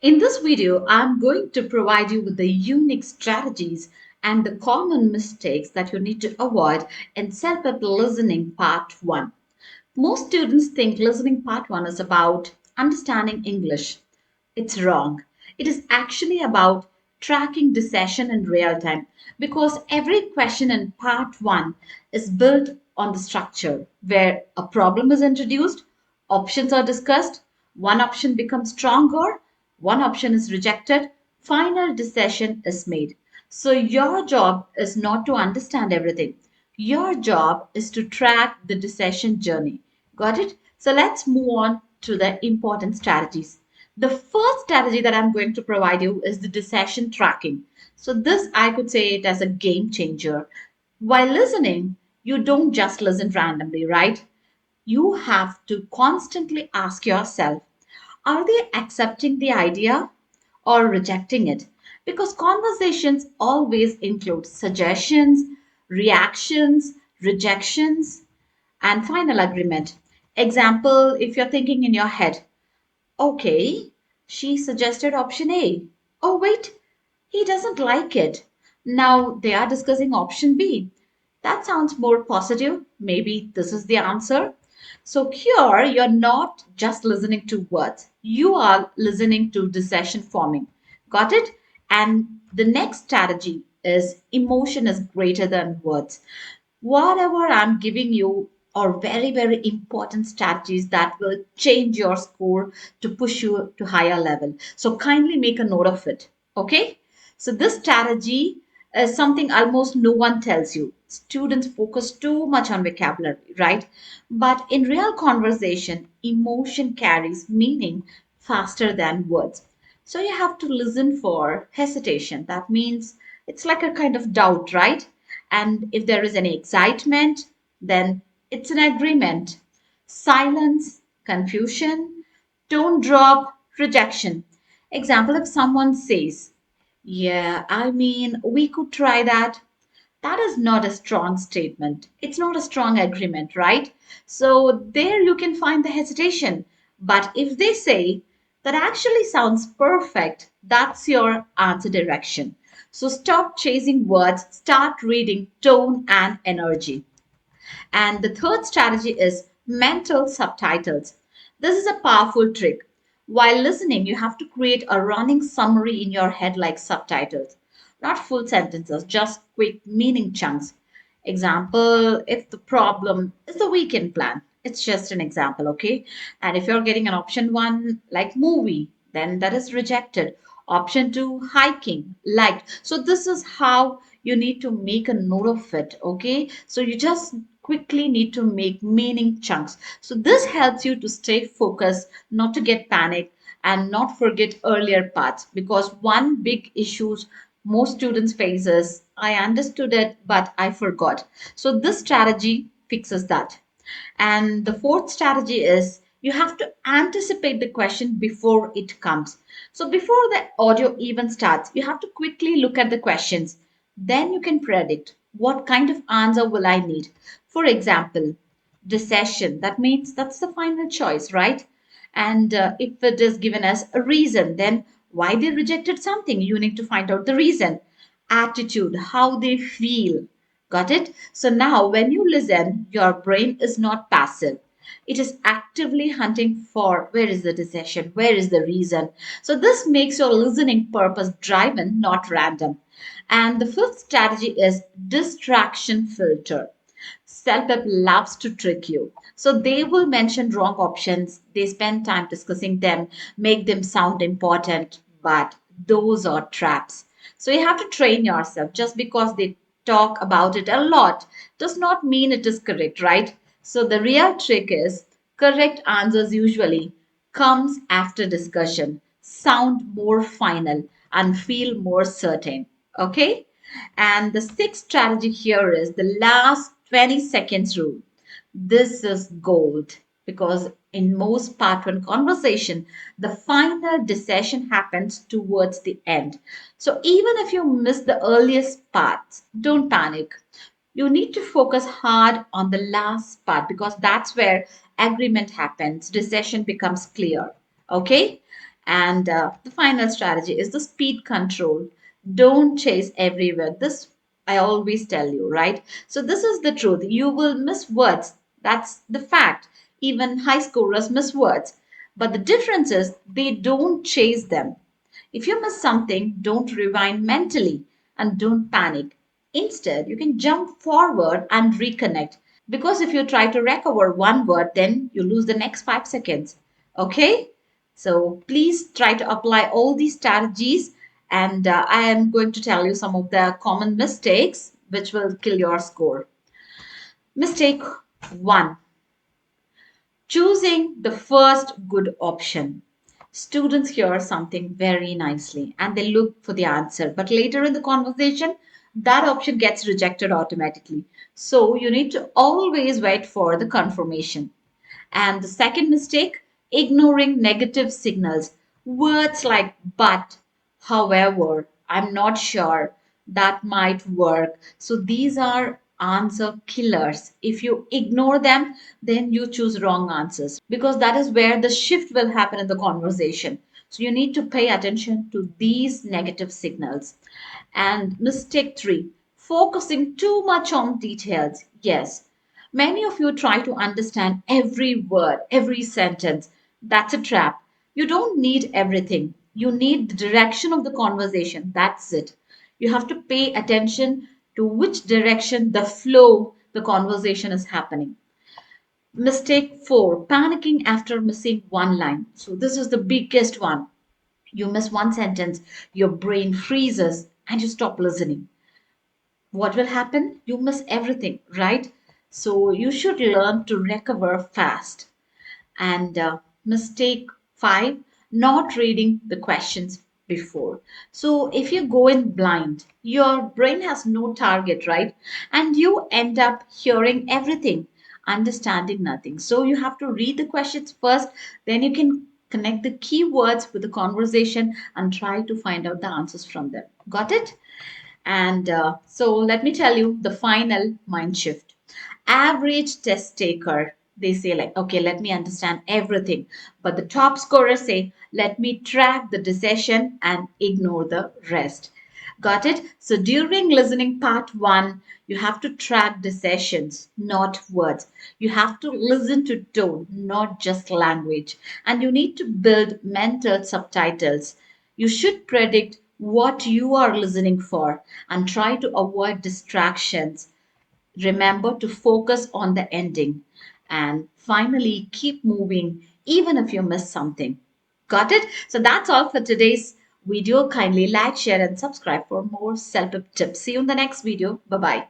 In this video, I'm going to provide you with the unique strategies and the common mistakes that you need to avoid in self-help listening part 1. Most students think listening part 1 is about understanding English. It's wrong. It is actually about tracking decision in real time because every question in part 1 is built on the structure where a problem is introduced, options are discussed, one option becomes stronger, one option is rejected, final decision is made. So your job is not to understand everything. Your job is to track the decision journey. Got it? So let's move on to the important strategies. The first strategy that I'm going to provide you is the decision tracking. So this I could say it as a game changer. While listening, you don't just listen randomly, right? You have to constantly ask yourself, are they accepting the idea or rejecting it? Because conversations always include suggestions, reactions, rejections, and final agreement. Example, if you're thinking in your head, okay, she suggested option A. Oh, wait, he doesn't like it. Now they are discussing option B. That sounds more positive. Maybe this is the answer. So here you're not just listening to words, you are listening to decision forming. Got it? And the next strategy is emotion is greater than words. Whatever I'm giving you are very, very important strategies that will change your score to push you to higher level. So kindly make a note of it. Okay? So this strategy is something almost no one tells you. Students focus too much on vocabulary, right? But in real conversation, emotion carries meaning faster than words. So you have to listen for hesitation. That means it's like a kind of doubt, right? And if there is any excitement, then it's an agreement. Silence, confusion, tone drop, rejection. Example, if someone says, yeah, I mean, we could try that. That is not a strong statement. It's not a strong agreement, right? So there you can find the hesitation. But if they say, that actually sounds perfect, that's your answer direction. So stop chasing words, start reading tone and energy. And the third strategy is mental subtitles. This is a powerful trick. While listening, you have to create a running summary in your head like subtitles, not full sentences, just quick meaning chunks. Example, if the problem is the weekend plan, it's just an example, okay? And if you're getting an option one like movie, then that is rejected. Option two, hiking, liked. So this is how you need to make a note of it, okay? So you just quickly need to make meaning chunks. So this helps you to stay focused, not to get panicked and not forget earlier parts because one big issues most students face is I understood it but I forgot. So this strategy fixes that. And the fourth strategy is you have to anticipate the question before it comes. So before the audio even starts, you have to quickly look at the questions. Then you can predict what kind of answer will I need. For example, decision. That means that's the final choice, right? And if it is given as a reason, then why they rejected something, you need to find out the reason. Attitude, how they feel. Got it? So now when you listen, your brain is not passive. It is actively hunting for where is the decision, where is the reason. So this makes your listening purpose driven, not random. And the fifth strategy is distraction filter. Self-help loves to trick you. So they will mention wrong options. They spend time discussing them, make them sound important, but those are traps. So you have to train yourself. Just because they talk about it a lot does not mean it is correct, right? So the real trick is correct answers usually comes after discussion, sound more final and feel more certain. Okay? And the sixth strategy here is the last 20 seconds rule. This is gold because in most part one conversation, the final decision happens towards the end. So even if you miss the earliest parts, don't panic. You need to focus hard on the last part because that's where agreement happens, decision becomes clear. Okay? And the final strategy is the speed control. Don't chase everywhere. This I always tell you, right? So this is the truth. You will miss words. That's the fact. Even high scorers miss words. But the difference is they don't chase them. If you miss something, don't rewind mentally and don't panic. Instead, you can jump forward and reconnect. Because if you try to recover one word, then you lose the next 5 seconds. Okay? So please try to apply all these strategies. And I am going to tell you some of the common mistakes which will kill your score. Mistake one, choosing the first good option. Students hear something very nicely and they look for the answer, but later in the conversation, that option gets rejected automatically. So you need to always wait for the confirmation. And the second mistake, ignoring negative signals. Words like but, however, I'm not sure, that might work. So these are answer killers. If you ignore them, then you choose wrong answers because that is where the shift will happen in the conversation. So you need to pay attention to these negative signals. And mistake three, focusing too much on details. Yes, many of you try to understand every word, every sentence. That's a trap. You don't need everything. You need the direction of the conversation. That's it. You have to pay attention to which direction the flow, the conversation is happening. Mistake four, panicking after missing one line. So, this is the biggest one. You miss one sentence, your brain freezes, and you stop listening. What will happen? You miss everything, right? So you should learn to recover fast. And mistake five, not reading the questions before. So if you go in blind, your brain has no target, right? And you end up hearing everything, understanding nothing. So you have to read the questions first, then you can connect the keywords with the conversation and try to find out the answers from them. Got it? And so let me tell you the final mind shift. Average test taker, they say, like, okay, let me understand everything. But the top scorers say, let me track the decision and ignore the rest. Got it? So during listening part one, you have to track the sessions, not words. You have to listen to tone, not just language. And you need to build mental subtitles. You should predict what you are listening for and try to avoid distractions. Remember to focus on the ending. And finally, keep moving even if you miss something. Got it? So that's all for today's video. Kindly like, share, and subscribe for more self tips. See you in the next video. Bye bye.